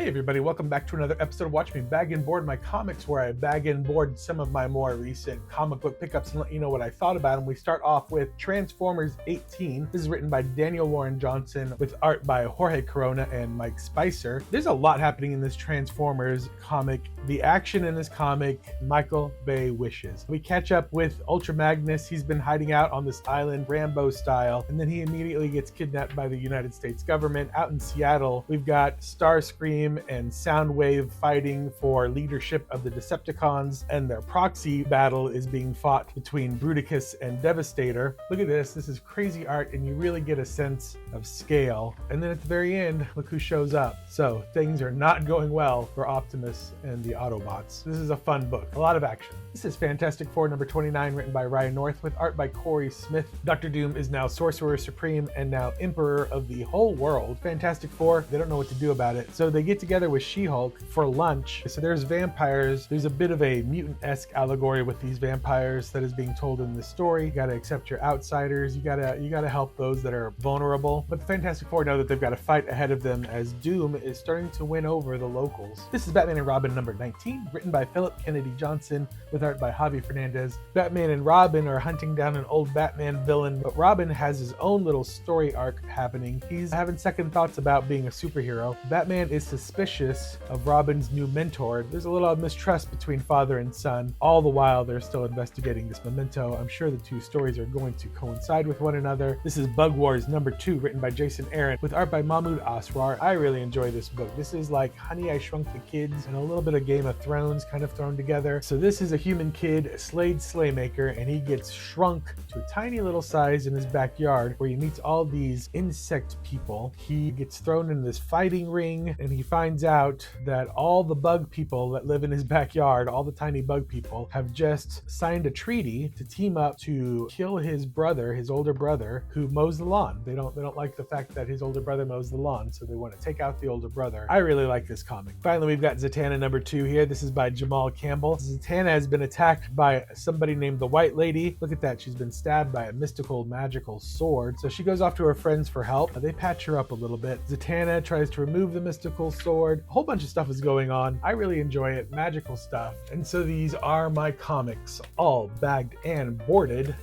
Hey everybody, welcome back to another episode of Watch Me Bag and Board My Comics, where I bag and board some of my more recent comic book pickups and let you know what I thought about them. We start off with Transformers 18. This is written by Daniel Warren Johnson with art by Jorge Corona and Mike Spicer. There's a lot happening in this Transformers comic. The action in this comic, Michael Bay wishes. We catch up with Ultra Magnus. He's been hiding out on this island, Rambo style, and then he immediately gets kidnapped by the United States government. Out in Seattle, we've got Starscream and Soundwave fighting for leadership of the Decepticons, and their proxy battle is being fought between Bruticus and Devastator. Look at this. This is crazy art, and you really get a sense of scale. And then at the very end, look who shows up. So things are not going well for Optimus and the Autobots. This is a fun book. A lot of action. This is Fantastic Four number 29, written by Ryan North with art by Corey Smith. Dr. Doom is now Sorcerer Supreme and now Emperor of the whole world. Fantastic Four, they don't know what to do about it, so they get together with She-Hulk for lunch. So there's vampires. There's a bit of a mutant-esque allegory with these vampires that is being told in this story. You gotta accept your outsiders. You gotta help those that are vulnerable. But the Fantastic Four know that they've got a fight ahead of them as Doom is starting to win over the locals. This is Batman and Robin number 19, written by Philip Kennedy Johnson with art by Javi Fernandez. Batman and Robin are hunting down an old Batman villain, but Robin has his own little story arc happening. He's having second thoughts about being a superhero. Batman is suspicious of Robin's new mentor. There's a little mistrust between father and son. All the while, they're still investigating this memento. I'm sure the two stories are going to coincide with one another. This is Bug Wars number 2, written by Jason Aaron with art by Mahmoud Asrar. I really enjoy this book. This is like Honey, I Shrunk the Kids and a little bit of Game of Thrones kind of thrown together. So this is a human kid, Slade Slaymaker, and he gets shrunk to a tiny little size in his backyard where he meets all these insect people. He gets thrown in this fighting ring, and he finds out that all the bug people that live in his backyard, all the tiny bug people, have just signed a treaty to team up to kill his brother, his older brother, who mows the lawn. They don't like the fact that his older brother mows the lawn, so they want to take out the older brother. I really like this comic. Finally, we've got Zatanna number 2 here. This is by Jamal Campbell. Zatanna has been attacked by somebody named the White Lady. Look at that. She's been stabbed by a mystical magical sword. So she goes off to her friends for help. They patch her up a little bit. Zatanna tries to remove the mystical sword. A whole bunch of stuff is going on. I really enjoy it. Magical stuff. And so these are my comics, all bagged and boarded.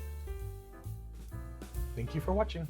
Thank you for watching.